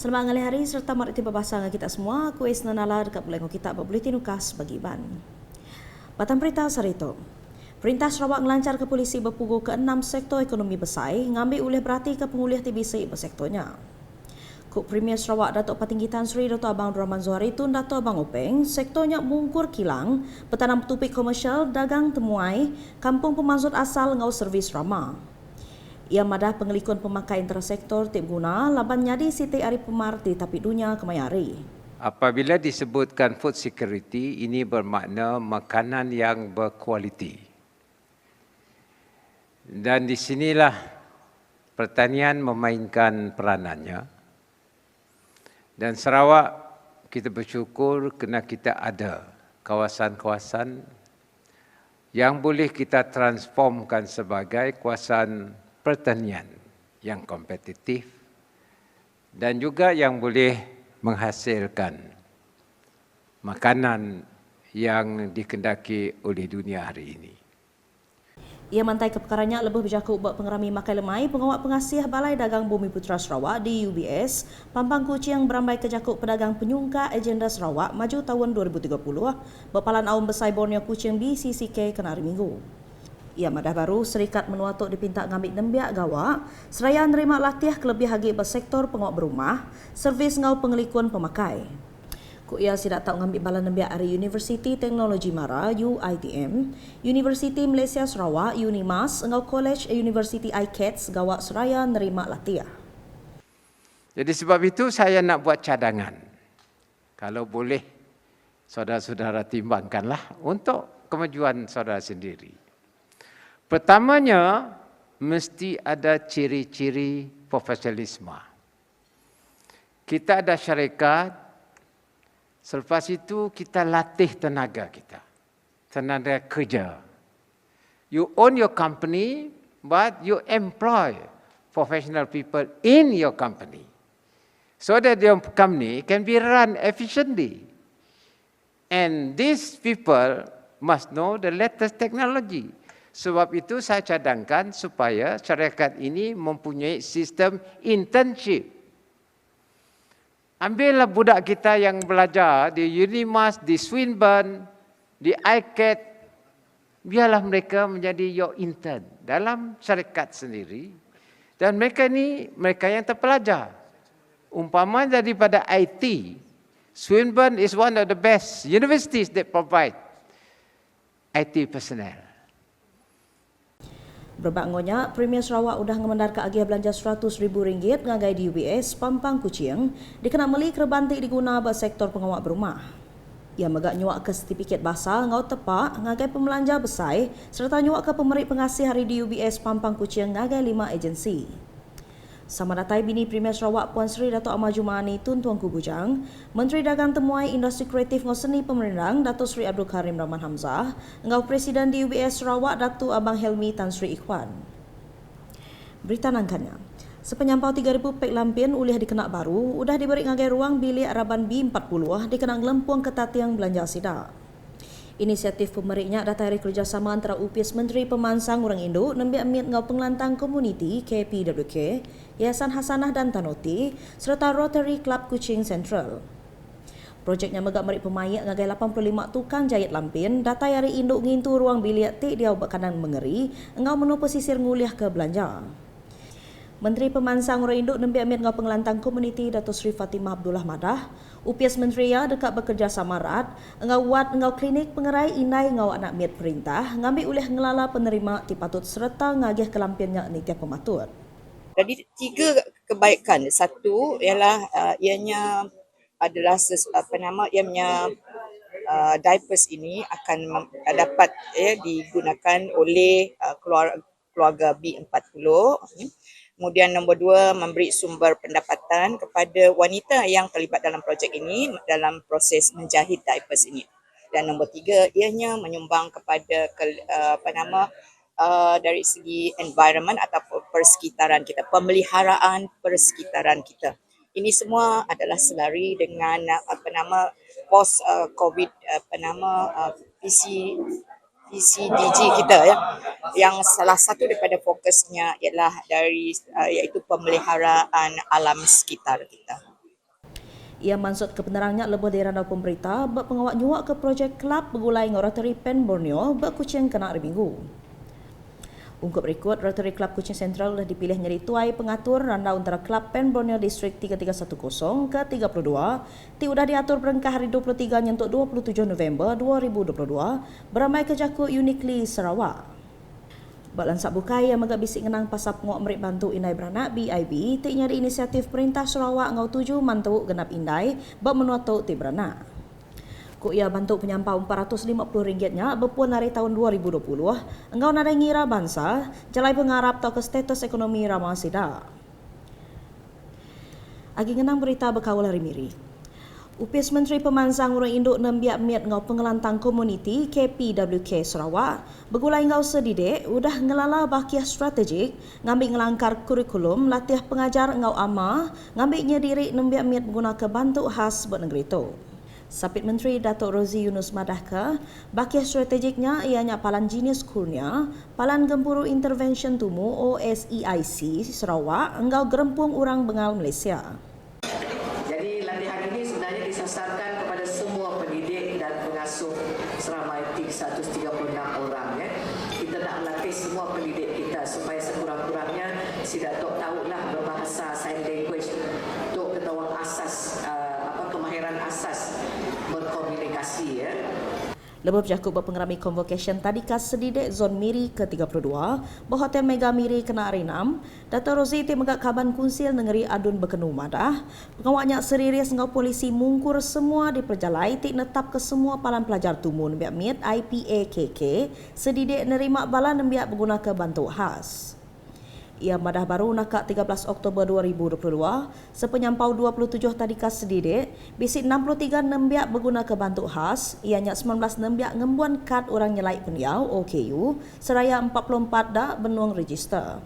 Selamat ngalih hari serta mari tiba bahasa dengan kita semua. Aku Isna Nala dekat pelengok kita berbuletin ukas bagi Iban. Batang berita Sarito. Perintah Sarawak melancar ke polisi berpugu ke 6 sektor ekonomi besar ngambil ulih berhati ke penguliah TBC bersektornya. Kuk Premier Sarawak Datuk Patinggi Tan Sri Dato' Abang Abdul Rahman Zuhari Tun Dato' Abang Openg, sektornya mungkur kilang, petanam tupik komersial, dagang temuai, kampung pemaksud asal ngau servis ramah. Ia madah pengelikun pemakai intersektor tip guna laban nyadi siti ari pemar di tapi dunia kemayari. Apabila disebutkan food security, ini bermakna makanan yang berkualiti. Dan di sinilah pertanian memainkan peranannya. Dan Sarawak kita bersyukur kerana kita ada kawasan-kawasan yang boleh kita transformkan sebagai kawasan pertanian yang kompetitif dan juga yang boleh menghasilkan makanan yang dikendaki oleh dunia hari ini. Ia mantai keperkarannya lebih berjaku buat pengerami makai lemai pengawak pengasih Balai Dagang Bumi Putra Sarawak di UBS, Pampang Kuching berambai kejakuk pedagang penyungka agenda Sarawak maju tahun 2030 berpalan awam besar Borneo Kuching BCCK kena hari Minggu. Ia madah baru serikat menuatuk dipinta ngambil nembiak gawak seraya nerima latihan kelebih hagi bersektor pengawak berumah, servis ngau pengelikun pemakai. Ia sidak tak ngambil balan nembiak dari Universiti Teknologi Mara UITM, Universiti Malaysia Sarawak UNIMAS, ngau College University ICATS gawak seraya nerima latihan. Jadi sebab itu saya nak buat cadangan. Kalau boleh saudara-saudara timbangkanlah untuk kemajuan saudara sendiri. Pertamanya, mesti ada ciri-ciri profesionalisme. Kita ada syarikat, selepas itu kita latih tenaga kita, tenaga kerja. You own your company, but you employ professional people in your company. So that your company can be run efficiently. And these people must know the latest technology. Sebab itu saya cadangkan supaya syarikat ini mempunyai sistem internship. Ambillah budak kita yang belajar di UNIMAS, di Swinburne, di ICAT, biarlah mereka menjadi your intern dalam syarikat sendiri. Dan mereka ini, mereka yang terpelajar. Umpama daripada IT, Swinburne is one of the best universities that provide IT personnel. Berbangunnya, Premier Sarawak udah ngemendar ke agiah belanja RM100,000 ngagai di UBS Pampang Kuching dikena meli kerbantik diguna buat sektor pengawak berumah. Ia megak nyuak ke sertifikat basal ngau tepak ngagai pemelanja besar serta nyuak ke pemerik pengasih hari di UBS Pampang Kuching ngagai 5 agensi. Sama datai bini Premier Sarawak Puan Sri Dato' Ahmad Jumani Tun Tuanku Bujang, Menteri Dagang Temuai Industri Kreatif ngau seni pemerintah Dato' Sri Abdul Karim Rahman Hamzah, ngau Presiden di UBS Sarawak Dato' Abang Helmi Tan Sri Ikhwan. Berita nangkannya, sepenyampau 3,000 pek lampin uliah dikenak baru, udah diberi ngagai ruang bilik Araban B40 dikenang lempuang ketatiang belanja sidak. Inisiatif pemeriknya datang dari kerjasama antara UPS Menteri Pemansang Orang Indo, Nembi Amit Ngau Pengelantang Komuniti KPWK, Yayasan Hasanah dan Tanoti, serta Rotary Club Kuching Central. Projeknya megak merik pemayak ngagai 85 tukang jahit lampin, data dari induk ngintu ruang bilik tik dia ubak kanang mengeri, engau menu pesisir nguliah ke belanja. Menteri Pemansang Orang Induk Nembi Amit Ngau Pengelantang Komuniti Dato' Sri Fatimah Abdullah Madah, UPS Menteri ya dekat bekerjasama erat, ngau wad ngau klinik pengerai inai ngau anak miat perintah, ngambil ulih ngelala penerima tipatut serta ngagih kelampinnya nitiap pematur. Jadi 3 kebaikan. Satu ialah ianya adalah ianya diapers ini akan dapat digunakan oleh keluarga B40. Kemudian nombor 2, memberi sumber pendapatan kepada wanita yang terlibat dalam projek ini dalam proses menjahit diapers ini. Dan nombor 3, ianya menyumbang kepada dari segi environment atau persekitaran kita, pemeliharaan persekitaran kita. Ini semua adalah selari dengan post COVID PCDG kita ya, yang salah satu daripada fokusnya ialah iaitu pemeliharaan alam sekitar kita. Ia maksud kebenarannya lebih dari randau pemerintah pengawak nyuak ke projek kelab begulai dengan Rotary Pen Borneo Kuching kena hari Minggu. Ungkap berikut, Rotary Club Kuching Central sudah dipilih menjadi tuai pengatur randau antara Kelab Pen Borneo Distrik 3310 ke 32 sudah diatur berengkah hari 23 nyentuk 27 November 2022 beramai ke Jaku Uniquely Sarawak. Lansak bukai yang agak bisik ngenang pasal penguat merik bantu indai beranak BIB tiknya di inisiatif Perintah Sarawak ngau 7 mantu genap indai menuatuk ti beranak. Ku ia bantu penyampau RM450-nya berpuan dari tahun 2020 engkau nadai ngira bangsa jalai pengarap tau ke status ekonomi ramah sida. Agi ngenang berita berkawal hari miri. Upis Menteri Pemansang Urang Induk Nembiak Miat ngau pengelantang komuniti KPWK Sarawak begulai ngau sedidek udah ngelala bakiah strategik ngambil ngelangkar kurikulum latih pengajar ngau ama ngambilnya diri Nembiak Miat menggunakan bantu khas buat negeri itu. Sapit Menteri Datuk Rozi Yunus Madahka, bakiah strategiknya ianya Palan Jenis Kurnia, Palan Gempuru Intervention Tumu OSEIC Sarawak, engkau gerempung orang Bengal Malaysia. Jadi latihan ini sebenarnya disasarkan kepada semua pendidik dan pengasuh seramai 136 orang. Kita nak melatih semua pendidik kita supaya sekurang-kurangnya si Datuk tahulah berbahasa sign language untuk ketahuan asas kemahiran asas berkomunikasi Lebih berjakup berpengerami convocation tadika sedidek zon Miri ke-32 berhotel Mega Miri kena hari 6 Dato' Rozi megak kaban kunsil negeri adun berkenu madah pengawaknya serius ngau polisi mungkur semua diperjalai tik netap ke semua palan pelajar tumun biak mit IPAKK sedidek nerima bala nembiak menggunakan bantu khas. Ia madah baru nakak 13 Oktober 2022, sepenyampau 27 tadika sedidek, bisik 63 nembiak menggunakan bantu khas, ianya 19 nembiak ngembuan kad orang nyelai peniau OKU, seraya 44 dak benuang register.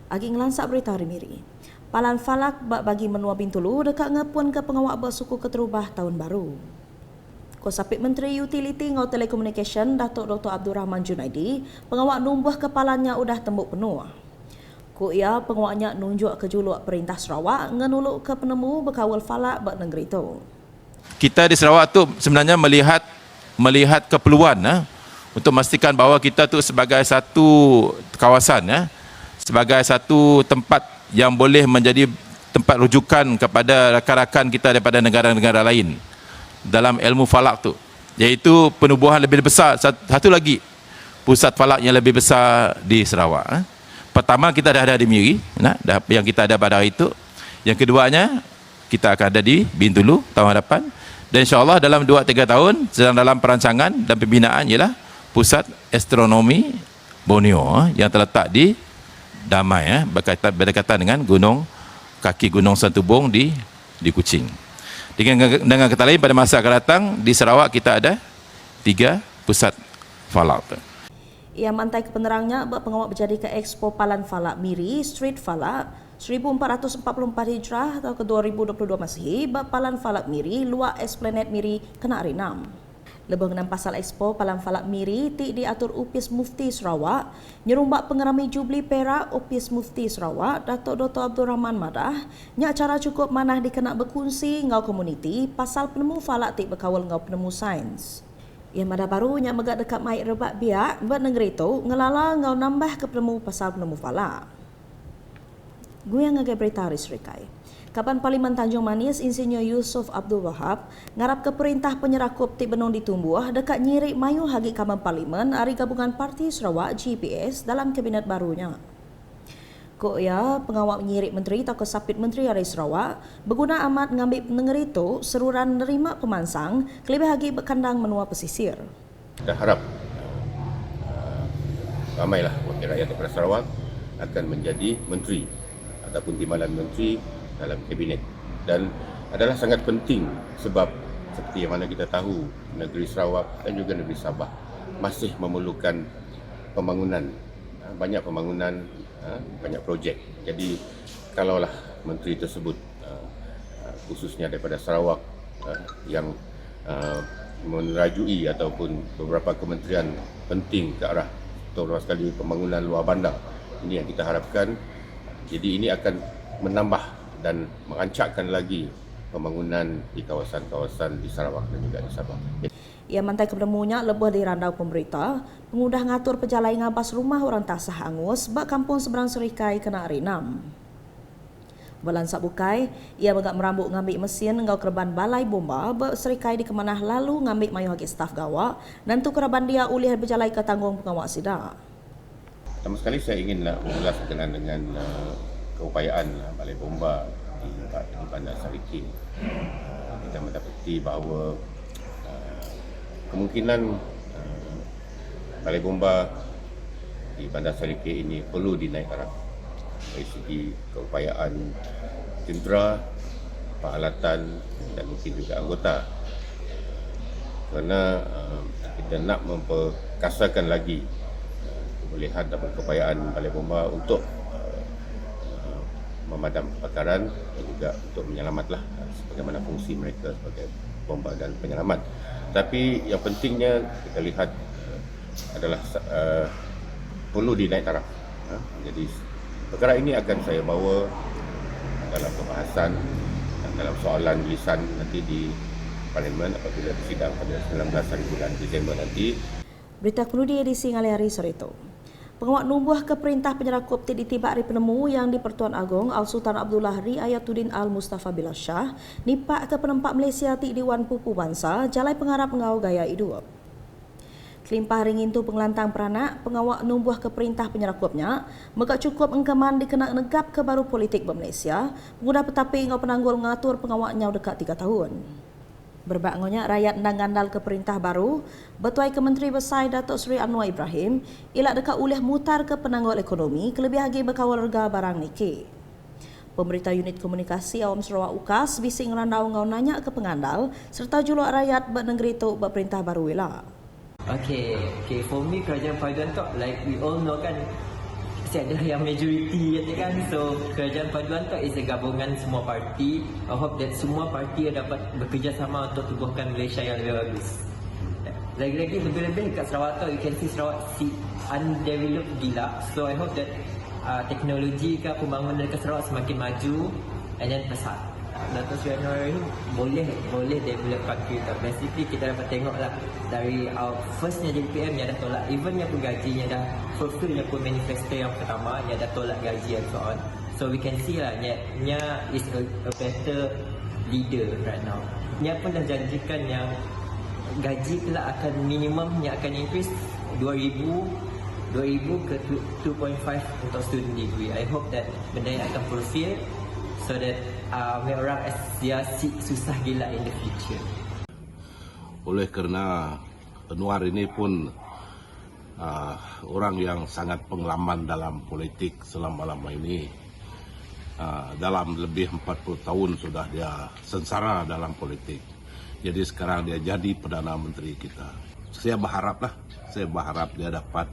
Agi ngelansak berita hari miri. Palan Falak bagi menua Bintulu dekat ngepun ke pengawak bersuku keterubah tahun baru. Kosapit Menteri Utility ngau Telekomunikasi Datuk Dr. Abdul Rahman Junaidi, pengawak numbuh kepalanya udah tembuk penuh. Ku ia pengawaknya nunjuk ke juluk Perintah Sarawak ngenuluk ke penemu berkawal falak bak negeri itu. Kita di Sarawak tu sebenarnya melihat keperluan untuk memastikan bahawa kita tu sebagai satu kawasan sebagai satu tempat yang boleh menjadi tempat rujukan kepada rakan-rakan kita daripada negara-negara lain dalam ilmu falak tu, iaitu penubuhan lebih besar. Satu lagi pusat falak yang lebih besar di Sarawak. Pertama kita dah ada di Miri, yang kita ada pada hari itu. Yang keduanya kita akan ada di Bintulu tahun hadapan, dan insyaAllah dalam 2-3 tahun sedang dalam perancangan dan pembinaan ialah pusat astronomi Borneo yang terletak di Damai, berdekatan dengan kaki Gunung Santubong di Kuching. Dengan kata lain, pada masa akan datang di Sarawak kita ada 3 pusat falak. Ia mantai ke penerangnya pengawak berjadi ke Expo Palan Falak Miri Street Falak 1444 Hijrah atau ke 2022 Masihi Palan Falak Miri luar Esplanade Miri kena hari 6. Lebih mengenang pasal Expo Palan Falak Miri tik diatur Upis Mufti Sarawak nyerumbak pengerami Jubli Perak Upis Mufti Sarawak Datuk Dr. Abdul Rahman Madah nyak cara cukup manah dikena berkongsi ngau komuniti pasal penemu falak tik berkawal ngau penemu sains. Ia madah baru nyak megak dekat mai rebak biak buat negeri itu ngelala ngau nambah ke penemu pasal penemu falak. Gue yang ngagai berita Haris Rikai. Kapan Parlimen Tanjung Manis Insinyur Yusof Abdul Wahab ngarap ke perintah penyerakup ti benung ditumbuh dekat nyirik mayu hagi Kaban Parlimen hari gabungan Parti Sarawak GPS dalam kabinet barunya. Ko ya pengawal nyirik menteri atau kesapit menteri hari Sarawak berguna amat ngambil negeri itu seruran nerima pemansang kelebih hagi berkandang menua pesisir. Kita harap ramailah wakil rakyat daripada Sarawak akan menjadi menteri ataupun timbalan menteri dalam kabinet, dan adalah sangat penting sebab seperti yang mana kita tahu negeri Sarawak dan juga negeri Sabah masih memerlukan pembangunan, banyak pembangunan, banyak projek. Jadi kalaulah menteri tersebut khususnya daripada Sarawak yang menerajui ataupun beberapa kementerian penting ke arah terutama sekali pembangunan luar bandar, ini yang kita harapkan. Jadi ini akan menambah dan merancakkan lagi pembangunan di kawasan-kawasan di Sarawak dan juga di Sabah. Ia mantai kebenemunya lebih di randau pemerintah, pengudah ngatur pejalai ngabas rumah orang tak sah angus, bak kampung seberang Serikai kena rinam. Balan sabukai, ia megak merambut ngambil mesin ngau kerban balai bomba, bak Serikai di kemanah lalu ngambil mayu haki staf gawak, dan tu kerban dia ulih berjalai ke tanggung pengawak sidak. Pertama sekali saya ingin mengulas berkenaan dengan keupayaan balai bomba di Bandar Serikai. Kita mendapati bahawa kemungkinan balai bomba di Bandar Serikai ini perlu dinaik taraf dari segi keupayaan tentera, peralatan dan mungkin juga anggota. Kerana kita nak memperkasakan lagi kebolehan dan keupayaan balai bomba untuk memadam kebakaran dan juga untuk menyelamatlah sebagaimana fungsi mereka sebagai bomba dan penyelamat. Tapi yang pentingnya kita lihat adalah perlu dinaik taraf. Jadi perkara ini akan saya bawa dalam pembahasan dan dalam soalan lisan nanti di Parlimen apabila bersidang pada 19 hari bulan Disember nanti. Berita kemudian di edisi ngali hari sore itu. Pengawak numbuh ke perintah penyerakup ditibak hari penemu yang di Pertuan Agong Al-Sultan Abdullah Riayatuddin Al-Mustafa Billah Shah nipak ke penempat Malaysia di Dewan Pupu Bangsa jalai pengarap ngau gaya hidup. Kelimpah ringin tu pengelantang peranak pengawak numbuh ke perintah penyerakupnya megak cukup engkeman dikena negap ke baru politik Malaysia mudah petapi ngau penanggul mengatur pengawaknya dekat 3 tahun. Berbakngonya rakyat ndang gandal ke perintah baru, Betuai ke Menteri Besar Datuk Seri Anwar Ibrahim, ilak dekat ulih mutar ke penanggul ekonomi, kelebih lagi berkawal harga barang niki. Pemberita Unit Komunikasi Awam Sarawak UKAS bising randau ngau nanya ke pengandal, serta juluk rakyat negeri tu berperintah baru ilah. Okay, for me kerajaan paduan tu like we all know kan, saya ada yang majority kan, so kerajaan paduan tu is a gabungan semua parti. I hope that semua parti dapat bekerjasama untuk tubuhkan Malaysia yang lebih bagus. Lagi-lagi lebih-lebih kat Sarawak tu, you can see Sarawak undeveloped gila, so I hope that teknologi ke pembangunan dekat Sarawak semakin maju and then pesat. Datuk Seri Anwar boleh develop country tu. Basically kita dapat tengok lah dari firstnya jadi PM yang dah tolak, even yang pun gajinya dah fulfill yang pun manifesto yang pertama yang dah tolak gaji and so on. So we can see lah Nya is a better leader right now. Nya pun dah janjikan yang gaji pula akan minimumnya akan increase 2,000 ke 2.5 untuk student degree. I hope that benda yang akan fulfill so that orang Asia susah gila in the future. Oleh kerana Anwar ini pun orang yang sangat pengalaman dalam politik selama-lama ini. Dalam lebih 40 tahun sudah dia sengsara dalam politik. Jadi sekarang dia jadi Perdana Menteri kita. Saya berharap dia dapat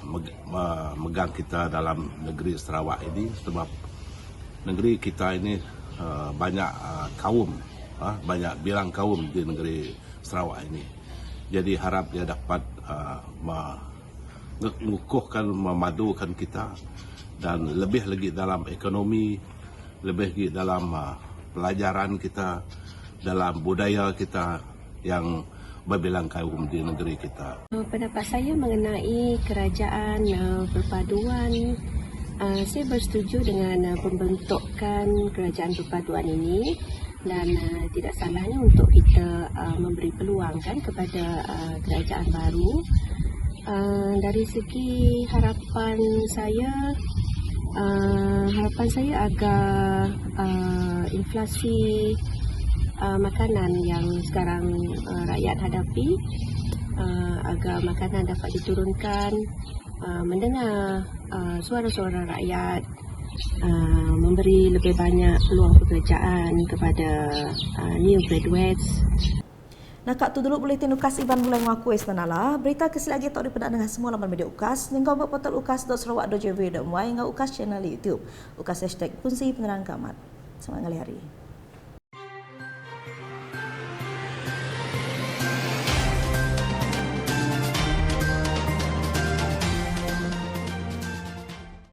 memegang kita dalam negeri Sarawak ini sebab negeri kita ini banyak kaum, banyak bilang kaum di negeri Sarawak ini. Jadi harap dia dapat mengukuhkan, memadukan kita dan lebih lagi dalam ekonomi, lebih lagi dalam pelajaran kita, dalam budaya kita yang berbilang kaum di negeri kita. Pendapat saya mengenai kerajaan perpaduan, saya bersetuju dengan pembentukan kerajaan perpaduan ini dan tidak salahnya untuk kita memberi peluang kan kepada kerajaan baru. Dari segi harapan saya agar inflasi makanan yang sekarang rakyat hadapi agar makanan dapat diturunkan, mendengar suara-suara rakyat, memberi lebih banyak peluang pekerjaan kepada new graduates. Nakak tu dulu buletin UKAS Iban mulai mengaku istanala. Berita kesil lagi tak dipedak dengan semua laman media UKAS. Nengkau buat portal ukas.sarawak.gov.my ngau UKAS channel YouTube. UKAS #kunci penerang kamat. Selamat hari.